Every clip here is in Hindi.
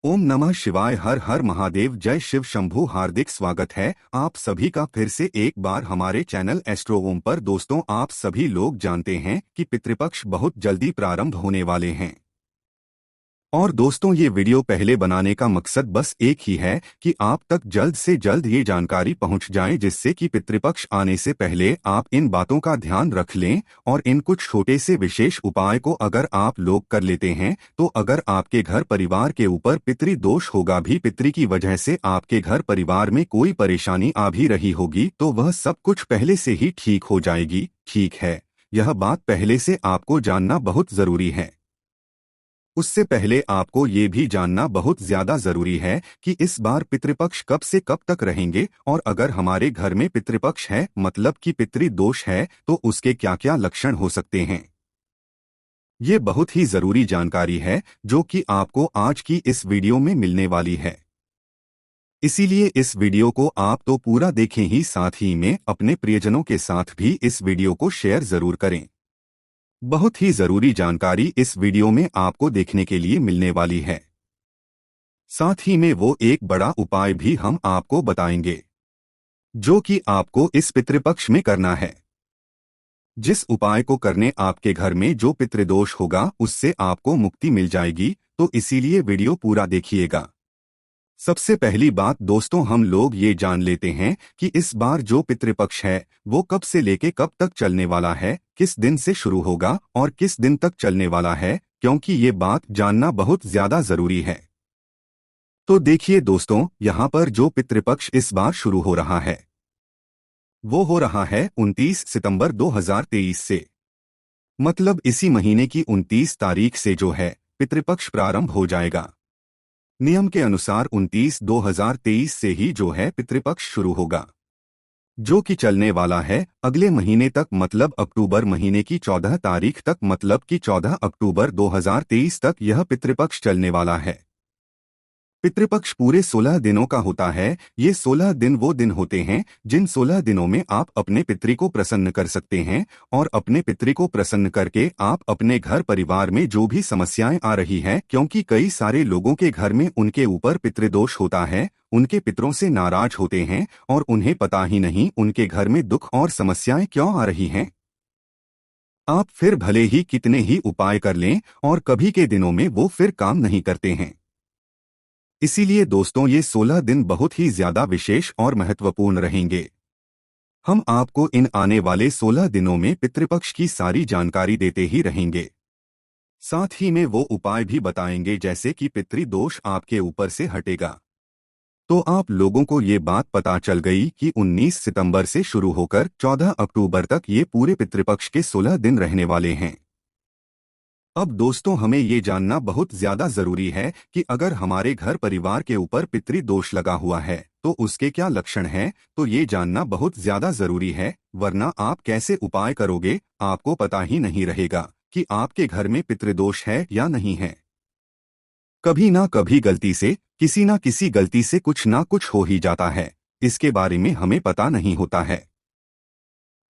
ओम नमः शिवाय। हर हर महादेव। जय शिव शंभू। हार्दिक स्वागत है आप सभी का फिर से एक बार हमारे चैनल एस्ट्रो ओम पर। दोस्तों, आप सभी लोग जानते हैं कि पितृपक्ष बहुत जल्दी प्रारंभ होने वाले हैं। और दोस्तों, ये वीडियो पहले बनाने का मकसद बस एक ही है कि आप तक जल्द से जल्द ये जानकारी पहुंच जाए, जिससे कि पितृपक्ष आने से पहले आप इन बातों का ध्यान रख लें। और इन कुछ छोटे से विशेष उपाय को अगर आप लोग कर लेते हैं तो अगर आपके घर परिवार के ऊपर पितृ दोष होगा भी, पितृ की वजह से आपके घर परिवार में कोई परेशानी आ भी रही होगी, तो वह सब कुछ पहले से ही ठीक हो जाएगी। ठीक है, यह बात पहले से आपको जानना बहुत जरूरी है। उससे पहले आपको ये भी जानना बहुत ज्यादा जरूरी है कि इस बार पितृपक्ष कब से कब तक रहेंगे, और अगर हमारे घर में पितृपक्ष है मतलब कि पितृ दोष है, तो उसके क्या क्या लक्षण हो सकते हैं। ये बहुत ही जरूरी जानकारी है जो कि आपको आज की इस वीडियो में मिलने वाली है। इसीलिए इस वीडियो को आप तो पूरा देखें ही, साथ ही में अपने प्रियजनों के साथ भी इस वीडियो को शेयर जरूर करें। बहुत ही जरूरी जानकारी इस वीडियो में आपको देखने के लिए मिलने वाली है। साथ ही में वो एक बड़ा उपाय भी हम आपको बताएंगे जो कि आपको इस पितृपक्ष में करना है। जिस उपाय को करने आपके घर में जो पितृदोष होगा उससे आपको मुक्ति मिल जाएगी, तो इसीलिए वीडियो पूरा देखिएगा। सबसे पहली बात दोस्तों, हम लोग ये जान लेते हैं कि इस बार जो पितृपक्ष है वो कब से लेके कब तक चलने वाला है, किस दिन से शुरू होगा और किस दिन तक चलने वाला है, क्योंकि ये बात जानना बहुत ज्यादा जरूरी है। तो देखिए दोस्तों, यहाँ पर जो पितृपक्ष इस बार शुरू हो रहा है वो हो रहा है 29 सितंबर 2023 से। मतलब इसी महीने की 29 तारीख से जो है पितृपक्ष प्रारंभ हो जाएगा। नियम के अनुसार 29/2023 से ही जो है पितृपक्ष शुरू होगा, जो कि चलने वाला है अगले महीने तक, मतलब अक्टूबर महीने की 14 तारीख तक। मतलब कि 14 अक्टूबर 2023 तक यह पितृपक्ष चलने वाला है। पितृपक्ष पूरे 16 दिनों का होता है। ये 16 दिन वो दिन होते हैं जिन 16 दिनों में आप अपने पितृ को प्रसन्न कर सकते हैं, और अपने पितृ को प्रसन्न करके आप अपने घर परिवार में जो भी समस्याएं आ रही हैं, क्योंकि कई सारे लोगों के घर में उनके ऊपर पितृदोष होता है, उनके पितरों से नाराज होते हैं और उन्हें पता ही नहीं उनके घर में दुख और समस्याएं क्यों आ रही हैं। आप फिर भले ही कितने ही उपाय कर लें और कभी के दिनों में वो फिर काम नहीं करते हैं। इसीलिए दोस्तों, ये 16 दिन बहुत ही ज्यादा विशेष और महत्वपूर्ण रहेंगे। हम आपको इन आने वाले 16 दिनों में पितृपक्ष की सारी जानकारी देते ही रहेंगे। साथ ही में वो उपाय भी बताएंगे जैसे कि पितृदोष आपके ऊपर से हटेगा। तो आप लोगों को ये बात पता चल गई कि 19 सितंबर से शुरू होकर 14 अक्टूबर तक ये पूरे पितृपक्ष के 16 दिन रहने वाले हैं। अब दोस्तों, हमें ये जानना बहुत ज्यादा जरूरी है कि अगर हमारे घर परिवार के ऊपर पितृ दोष लगा हुआ है तो उसके क्या लक्षण हैं, तो ये जानना बहुत ज्यादा जरूरी है। वरना आप कैसे उपाय करोगे, आपको पता ही नहीं रहेगा कि आपके घर में पितृदोष है या नहीं है। कभी ना कभी गलती से, किसी ना किसी गलती से कुछ ना कुछ हो ही जाता है, इसके बारे में हमें पता नहीं होता है।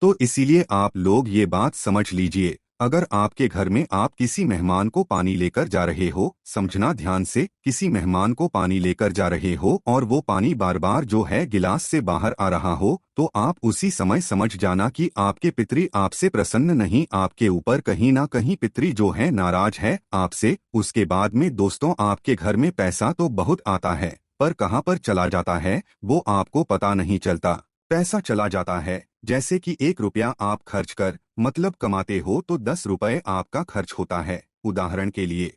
तो इसीलिए आप लोग ये बात समझ लीजिए, अगर आपके घर में आप किसी मेहमान को पानी लेकर जा रहे हो, समझना ध्यान से, किसी मेहमान को पानी लेकर जा रहे हो और वो पानी बार बार जो है गिलास से बाहर आ रहा हो, तो आप उसी समय समझ जाना कि आपके पितृ आपसे प्रसन्न नहीं, आपके ऊपर कहीं ना कहीं पितृ जो है नाराज है आपसे। उसके बाद में दोस्तों, आपके घर में पैसा तो बहुत आता है, पर कहाँ पर चला जाता है वो आपको पता नहीं चलता। पैसा चला जाता है जैसे कि 1 रुपया आप खर्च कर मतलब कमाते हो तो 10 रुपए आपका खर्च होता है। उदाहरण के लिए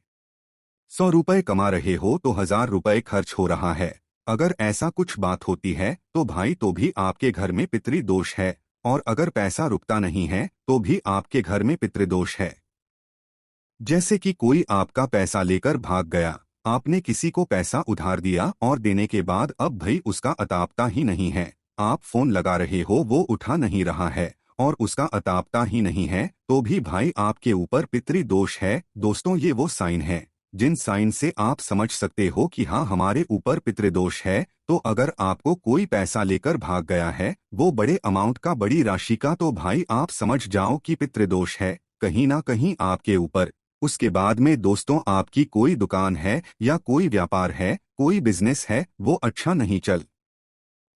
100 रुपए कमा रहे हो तो 1000 रुपए खर्च हो रहा है। अगर ऐसा कुछ बात होती है तो भाई तो भी आपके घर में पितृदोष है, और अगर पैसा रुकता नहीं है तो भी आपके घर में पितृदोष है। जैसे कि कोई आपका पैसा लेकर भाग गया, आपने किसी को पैसा उधार दिया और देने के बाद अब भाई उसका अतापता ही नहीं है। आप फोन लगा रहे हो वो उठा नहीं रहा है और उसका अतापता ही नहीं है, तो भी भाई आपके ऊपर पितृदोष है। दोस्तों, ये वो साइन है जिन साइन से आप समझ सकते हो कि हाँ, हमारे ऊपर पितृदोष है। तो अगर आपको कोई पैसा लेकर भाग गया है, वो बड़े अमाउंट का, बड़ी राशि का, तो भाई आप समझ जाओ कि पितृदोष है, कहीं ना कहीं आपके ऊपर। उसके बाद में दोस्तों आपकी कोई दुकान है या कोई व्यापार है, कोई बिजनेस है, वो अच्छा नहीं चल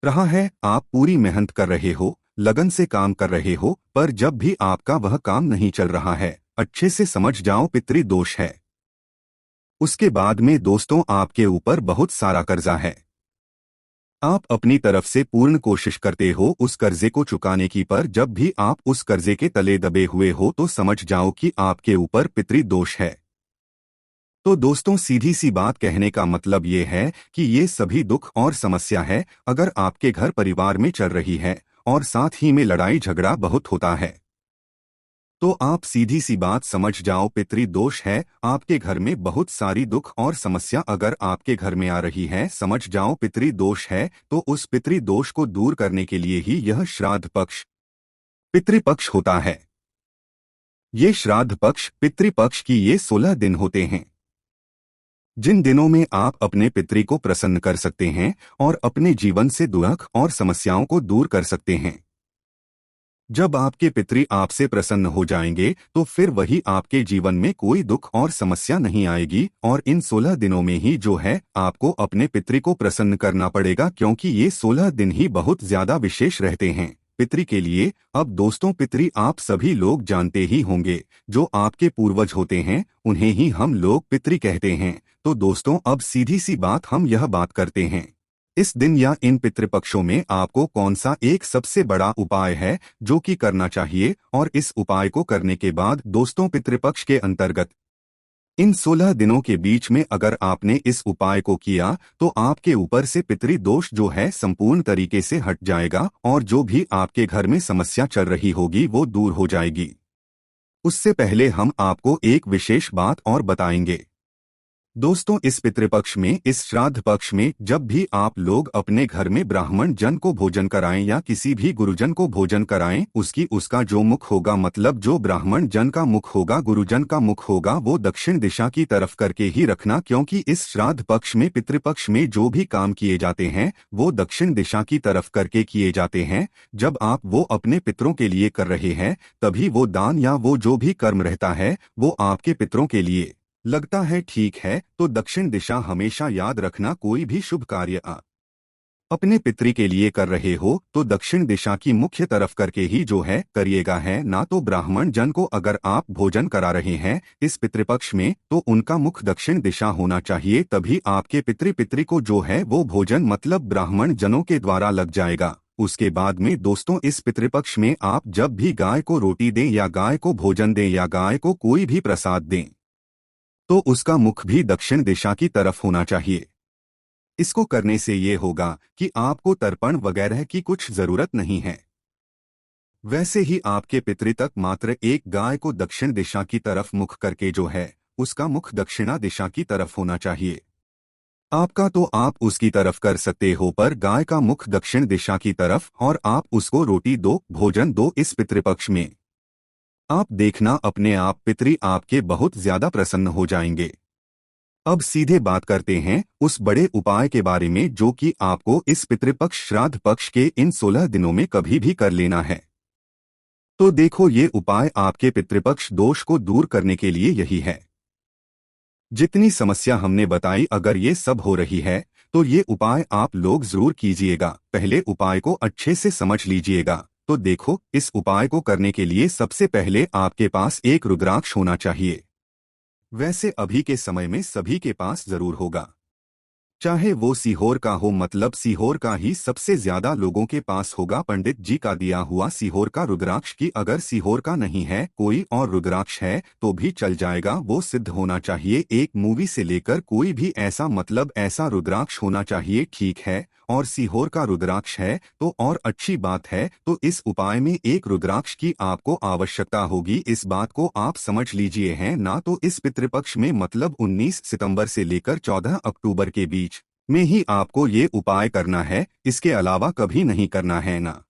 रहा है, आप पूरी मेहनत कर रहे हो, लगन से काम कर रहे हो, पर जब भी आपका वह काम नहीं चल रहा है, अच्छे से समझ जाओ पितृ दोष है। उसके बाद में दोस्तों आपके ऊपर बहुत सारा कर्जा है। आप अपनी तरफ से पूर्ण कोशिश करते हो उस कर्जे को चुकाने की, पर जब भी आप उस कर्जे के तले दबे हुए हो तो समझ जाओ कि आपके ऊपर पितृ दोष है। तो दोस्तों सीधी सी बात कहने का मतलब ये है कि ये सभी दुख और समस्या है अगर आपके घर परिवार में चल रही है और साथ ही में लड़ाई झगड़ा बहुत होता है, तो आप सीधी सी बात समझ जाओ पितृ दोष है। आपके घर में बहुत सारी दुख और समस्या अगर आपके घर में आ रही है, समझ जाओ पितृ दोष है। तो उस पितृ दोष को दूर करने के लिए ही यह श्राद्ध पक्ष पितृपक्ष होता है। ये श्राद्ध पक्ष पितृपक्ष की ये 16 दिन होते हैं, जिन दिनों में आप अपने पितृ को प्रसन्न कर सकते हैं और अपने जीवन से दुख और समस्याओं को दूर कर सकते हैं। जब आपके पितृ आपसे प्रसन्न हो जाएंगे तो फिर वही आपके जीवन में कोई दुख और समस्या नहीं आएगी, और इन 16 दिनों में ही जो है आपको अपने पितृ को प्रसन्न करना पड़ेगा, क्योंकि ये 16 दिन ही बहुत ज्यादा विशेष रहते हैं पितृ के लिए। अब दोस्तों पितृ आप सभी लोग जानते ही होंगे, जो आपके पूर्वज होते हैं उन्हें ही हम लोग पितृ कहते हैं। तो दोस्तों अब सीधी सी बात हम यह बात करते हैं, इस दिन या इन पितृपक्षों में आपको कौन सा एक सबसे बड़ा उपाय है जो कि करना चाहिए, और इस उपाय को करने के बाद दोस्तों पितृपक्ष के अंतर्गत इन 16 दिनों के बीच में अगर आपने इस उपाय को किया तो आपके ऊपर से पितृ दोष जो है संपूर्ण तरीके से हट जाएगा, और जो भी आपके घर में समस्या चल रही होगी वो दूर हो जाएगी। उससे पहले हम आपको एक विशेष बात और बताएंगे। दोस्तों इस पितृपक्ष में, इस श्राद्ध पक्ष में जब भी आप लोग अपने घर में ब्राह्मण जन को भोजन कराएं या किसी भी गुरुजन को भोजन कराएं, उसका जो मुख होगा, मतलब जो ब्राह्मण जन का मुख होगा, गुरुजन का मुख होगा, वो दक्षिण दिशा की तरफ करके ही रखना, क्योंकि इस श्राद्ध पक्ष में पितृपक्ष में जो भी काम किए जाते हैं वो दक्षिण दिशा की तरफ करके किए जाते हैं। जब आप वो अपने पितरों के लिए कर रहे हैं तभी वो दान या वो जो भी कर्म रहता है वो आपके पितरों के लिए लगता है, ठीक है। तो दक्षिण दिशा हमेशा याद रखना, कोई भी शुभ कार्य अपने पितृ के लिए कर रहे हो तो दक्षिण दिशा की मुख्य तरफ करके ही जो है करिएगा है ना। तो ब्राह्मण जन को अगर आप भोजन करा रहे हैं इस पितृपक्ष में तो उनका मुख दक्षिण दिशा होना चाहिए, तभी आपके पितृ को जो है वो भोजन मतलब ब्राह्मण जनों के द्वारा लग जाएगा। उसके बाद में दोस्तों इस पितृपक्ष में आप जब भी गाय को रोटी दें या गाय को भोजन दें या गाय को कोई भी प्रसाद दें तो उसका मुख भी दक्षिण दिशा की तरफ होना चाहिए। इसको करने से ये होगा कि आपको तर्पण वगैरह की कुछ जरूरत नहीं है। वैसे ही आपके पितृ तक मात्र एक गाय को दक्षिण दिशा की तरफ मुख करके जो है उसका मुख दक्षिणा दिशा की तरफ होना चाहिए। आपका तो आप उसकी तरफ कर सकते हो, पर गाय का मुख दक्षिण दिशा की तरफ, और आप उसको रोटी दो, भोजन दो इस पितृपक्ष में। आप देखना अपने आप पितृ आपके बहुत ज्यादा प्रसन्न हो जाएंगे। अब सीधे बात करते हैं उस बड़े उपाय के बारे में जो कि आपको इस पितृपक्ष श्राद्ध पक्ष के इन 16 दिनों में कभी भी कर लेना है। तो देखो ये उपाय आपके पितृपक्ष दोष को दूर करने के लिए यही है। जितनी समस्या हमने बताई अगर ये सब हो रही है तो ये उपाय आप लोग जरूर कीजिएगा। पहले उपाय को अच्छे से समझ लीजिएगा। तो देखो इस उपाय को करने के लिए सबसे पहले आपके पास एक रुद्राक्ष होना चाहिए। वैसे अभी के समय में सभी के पास जरूर होगा, चाहे वो सीहोर का हो, मतलब सीहोर का ही सबसे ज्यादा लोगों के पास होगा। पंडित जी का दिया हुआ सीहोर का रुद्राक्ष की, अगर सीहोर का नहीं है कोई और रुद्राक्ष है तो भी चल जाएगा, वो सिद्ध होना चाहिए। एक मूवी से लेकर कोई भी ऐसा मतलब ऐसा रुद्राक्ष होना चाहिए, ठीक है। और सीहोर का रुद्राक्ष है तो और अच्छी बात है। तो इस उपाय में एक रुद्राक्ष की आपको आवश्यकता होगी, इस बात को आप समझ लीजिए है ना। तो इस पितृपक्ष में मतलब 19 सितंबर से लेकर 14 अक्टूबर के बीच में ही आपको ये उपाय करना है, इसके अलावा कभी नहीं करना है ना।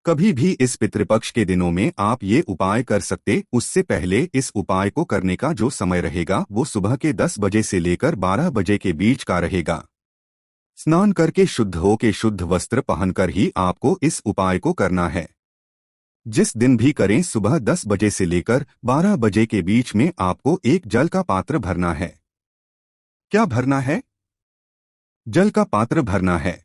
कभी भी इस पितृपक्ष के दिनों में आप ये उपाय कर सकते। उससे पहले इस उपाय को करने का जो समय रहेगा वो सुबह के 10 बजे से लेकर 12 बजे के बीच का रहेगा। स्नान करके शुद्ध हो के शुद्ध वस्त्र पहनकर ही आपको इस उपाय को करना है। जिस दिन भी करें, सुबह 10 बजे से लेकर 12 बजे के बीच में आपको एक जल का पात्र भरना है। क्या भरना है? जल का पात्र भरना है।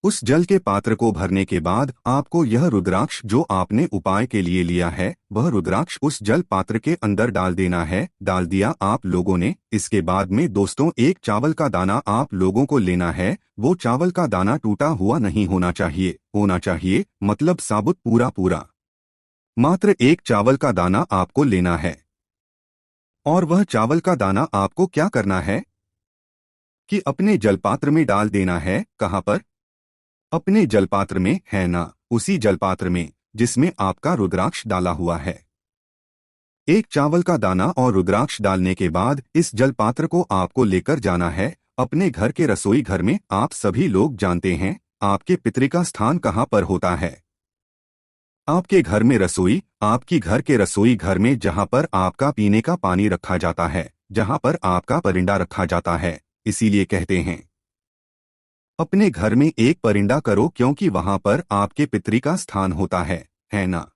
उस जल के पात्र को भरने के बाद आपको यह रुद्राक्ष जो आपने उपाय के लिए लिया है वह रुद्राक्ष उस जल पात्र के अंदर डाल देना है। डाल दिया आप लोगों ने। इसके बाद में दोस्तों एक चावल का दाना आप लोगों को लेना है। वो चावल का दाना टूटा हुआ नहीं होना चाहिए। होना चाहिए मतलब साबुत पूरा पूरा। मात्र एक चावल का दाना आपको लेना है। और वह चावल का दाना आपको क्या करना है कि अपने जलपात्र में डाल देना है। कहाँ पर? अपने जलपात्र में, है ना? उसी जलपात्र में जिसमें आपका रुद्राक्ष डाला हुआ है। एक चावल का दाना और रुद्राक्ष डालने के बाद इस जलपात्र को आपको लेकर जाना है अपने घर के रसोई घर में। आप सभी लोग जानते हैं आपके पितृ का स्थान कहाँ पर होता है। आपके घर में रसोई, आपकी घर के रसोई घर में जहाँ पर आपका पीने का पानी रखा जाता है, जहाँ पर आपका परिंदा रखा जाता है। इसीलिए कहते हैं अपने घर में एक परिंदा करो, क्योंकि वहां पर आपके पितृ का स्थान होता है ना?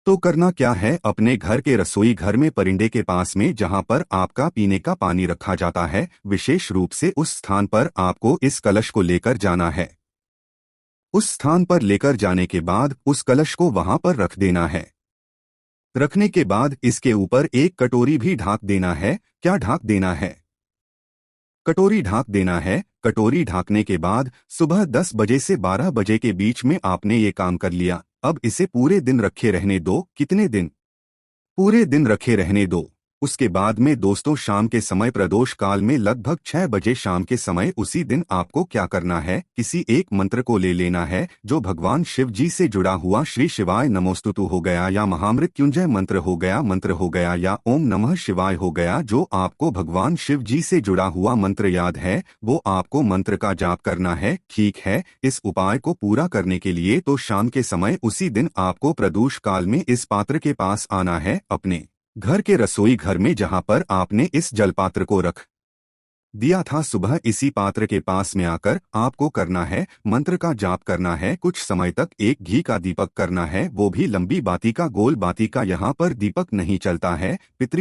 तो करना क्या है, अपने घर के रसोई घर में परिंदे के पास में जहां पर आपका पीने का पानी रखा जाता है, विशेष रूप से उस स्थान पर आपको इस कलश को लेकर जाना है। उस स्थान पर लेकर जाने के बाद उस कलश को वहां पर रख देना है। रखने के बाद इसके ऊपर एक कटोरी भी ढाक देना है। क्या ढाक देना है? कटोरी ढाक देना है। कटोरी ढाकने के बाद सुबह 10 बजे से 12 बजे के बीच में आपने ये काम कर लिया। अब इसे पूरे दिन रखे रहने दो। कितने दिन? पूरे दिन रखे रहने दो। उसके बाद में दोस्तों शाम के समय प्रदोष काल में लगभग 6 बजे शाम के समय उसी दिन आपको क्या करना है, किसी एक मंत्र को ले लेना है जो भगवान शिव जी से जुड़ा हुआ श्री शिवाय नमोस्तुतु हो गया या महामृत्युंजय मंत्र हो गया या ओम नमः शिवाय हो गया। जो आपको भगवान शिव जी से जुड़ा हुआ मंत्र याद है वो आपको मंत्र का जाप करना है। ठीक है, इस उपाय को पूरा करने के लिए तो शाम के समय उसी दिन आपको प्रदोष काल में इस पात्र के पास आना है, अपने घर के रसोई घर में जहां पर आपने इस जलपात्र को रख दिया था। सुबह इसी पात्र के पास में आकर आपको करना है मंत्र का जाप करना है। कुछ समय तक एक घी का दीपक करना है, वो भी लंबी बाती का, गोल बाती का। यहाँ पर दीपक नहीं चलता है।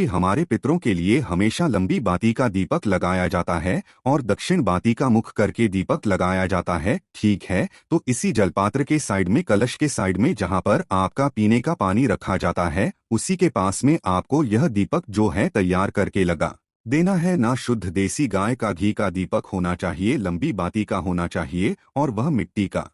हमारे पितरों के लिए हमेशा लंबी बाती का दीपक लगाया जाता है और दक्षिण बाती का मुख करके दीपक लगाया जाता है। ठीक है, तो इसी जलपात्र के साइड में, कलश के साइड में जहाँ पर आपका पीने का पानी रखा जाता है, उसी के पास में आपको यह दीपक जो है तैयार करके लगा देना है ना। शुद्ध देसी गाय का घी का दीपक होना चाहिए, लंबी बाती का होना चाहिए और वह मिट्टी का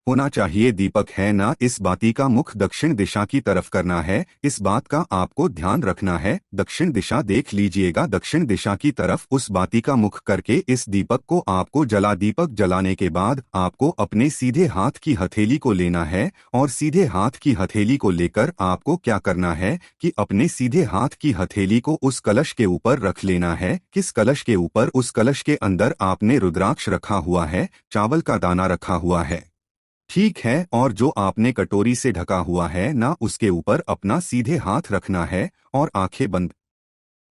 होना चाहिए दीपक, है ना। इस बाती का मुख दक्षिण दिशा की तरफ करना है। इस बात का आपको ध्यान रखना है। दक्षिण दिशा देख लीजिएगा, दक्षिण दिशा की तरफ उस बाती का मुख करके इस दीपक को आपको जला। दीपक जलाने के बाद आपको अपने सीधे हाथ की हथेली को लेना है और सीधे हाथ की हथेली को लेकर आपको क्या करना है कि अपने सीधे हाथ की हथेली को उस कलश के ऊपर रख लेना है। किस कलश के ऊपर? उस कलश के अंदर आपने रुद्राक्ष रखा हुआ है, चावल का दाना रखा हुआ है, ठीक है, और जो आपने कटोरी से ढका हुआ है ना, उसके ऊपर अपना सीधे हाथ रखना है और आंखें बंद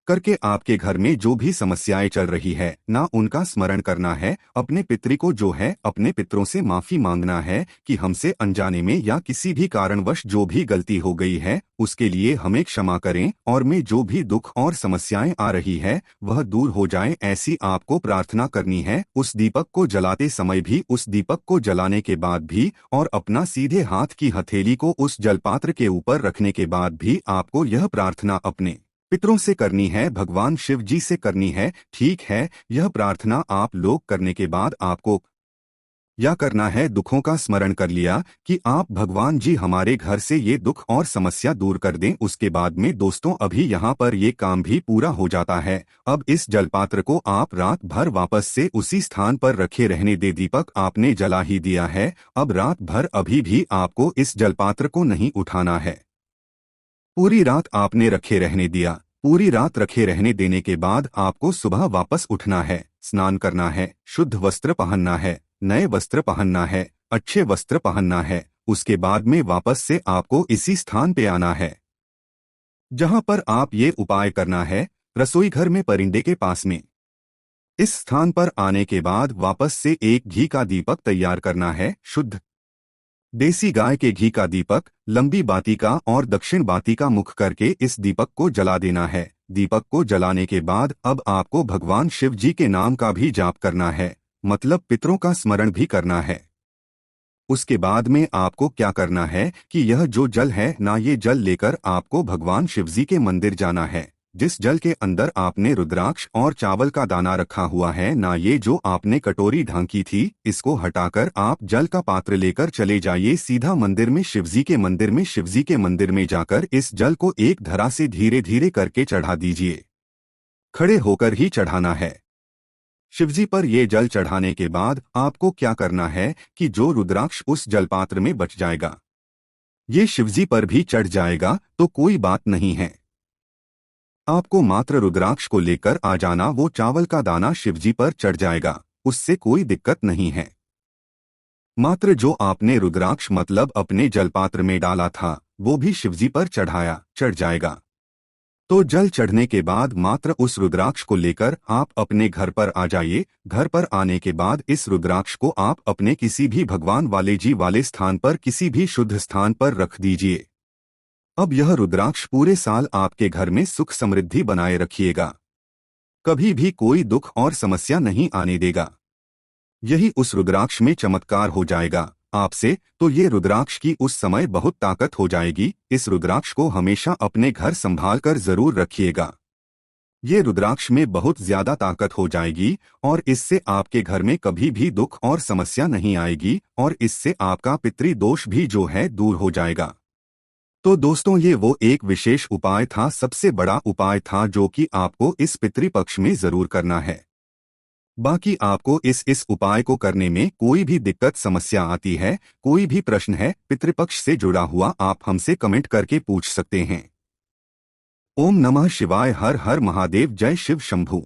करके आपके घर में जो भी समस्याएं चल रही है ना, उनका स्मरण करना है। अपने पितृ को जो है, अपने पितरों से माफी मांगना है कि हमसे अनजाने में या किसी भी कारणवश जो भी गलती हो गई है उसके लिए हमें क्षमा करें और में जो भी दुख और समस्याएं आ रही है वह दूर हो जाए, ऐसी आपको प्रार्थना करनी है। उस दीपक को जलाते समय भी, उस दीपक को जलाने के बाद भी और अपना सीधे हाथ की हथेली को उस जलपात्र के ऊपर रखने के बाद भी आपको यह प्रार्थना अपने पितरों से करनी है, भगवान शिव जी से करनी है। ठीक है, यह प्रार्थना आप लोग करने के बाद आपको या करना है, दुखों का स्मरण कर लिया कि आप भगवान जी हमारे घर से ये दुख और समस्या दूर कर दें। उसके बाद में दोस्तों अभी यहाँ पर ये काम भी पूरा हो जाता है। अब इस जलपात्र को आप रात भर वापस से उसी स्थान पर रखे रहने दे। दीपक आपने जला ही दिया है, अब रात भर अभी भी आपको इस जलपात्र को नहीं उठाना है। पूरी रात आपने रखे रहने दिया। पूरी रात रखे रहने देने के बाद आपको सुबह वापस उठना है, स्नान करना है, शुद्ध वस्त्र पहनना है, नए वस्त्र पहनना है, अच्छे वस्त्र पहनना है। उसके बाद में वापस से आपको इसी स्थान पे आना है जहां पर आप ये उपाय करना है, रसोई घर में परिंदे के पास में। इस स्थान पर आने के बाद वापस से एक घी का दीपक तैयार करना है, शुद्ध देसी गाय के घी का दीपक, लंबी बातिका और दक्षिण बातिका मुख करके इस दीपक को जला देना है। दीपक को जलाने के बाद अब आपको भगवान शिव जी के नाम का भी जाप करना है, मतलब पितरों का स्मरण भी करना है। उसके बाद में आपको क्या करना है कि यह जो जल है ना, ये जल लेकर आपको भगवान शिवजी के मंदिर जाना है। जिस जल के अंदर आपने रुद्राक्ष और चावल का दाना रखा हुआ है ना, ये जो आपने कटोरी ढांकी थी, इसको हटाकर आप जल का पात्र लेकर चले जाइए सीधा मंदिर में, शिवजी के मंदिर में। शिवजी के मंदिर में जाकर इस जल को एक धरा से धीरे धीरे करके चढ़ा दीजिए। खड़े होकर ही चढ़ाना है। शिवजी पर ये जल चढ़ाने के बाद आपको क्या करना है कि जो रुद्राक्ष उस जलपात्र में बच जाएगा, ये शिवजी पर भी चढ़ जाएगा तो कोई बात नहीं है। आपको मात्र रुद्राक्ष को लेकर आ जाना, वो चावल का दाना शिवजी पर चढ़ जाएगा, उससे कोई दिक्कत नहीं है। मात्र जो आपने रुद्राक्ष मतलब अपने जलपात्र में डाला था, वो भी शिवजी पर चढ़ जाएगा। तो जल चढ़ने के बाद मात्र उस रुद्राक्ष को लेकर आप अपने घर पर आ जाइए। घर पर आने के बाद इस रुद्राक्ष को आप अपने किसी भी भगवान वाले जी वाले स्थान पर, किसी भी शुद्ध स्थान पर रख दीजिए। अब यह रुद्राक्ष पूरे साल आपके घर में सुख समृद्धि बनाए रखिएगा, कभी भी कोई दुख और समस्या नहीं आने देगा। यही उस रुद्राक्ष में चमत्कार हो जाएगा आपसे, तो ये रुद्राक्ष की उस समय बहुत ताकत हो जाएगी। इस रुद्राक्ष को हमेशा अपने घर संभाल कर जरूर रखिएगा। ये रुद्राक्ष में बहुत ज्यादा ताकत हो जाएगी और इससे आपके घर में कभी भी दुख और समस्या नहीं आएगी और इससे आपका पितृदोष भी जो है दूर हो जाएगा। तो दोस्तों, ये वो एक विशेष उपाय था, सबसे बड़ा उपाय था जो कि आपको इस पितृपक्ष में जरूर करना है। बाकी आपको इस उपाय को करने में कोई भी दिक्कत समस्या आती है, कोई भी प्रश्न है पितृपक्ष से जुड़ा हुआ, आप हमसे कमेंट करके पूछ सकते हैं। ओम नमः शिवाय। हर हर महादेव। जय शिव शंभू।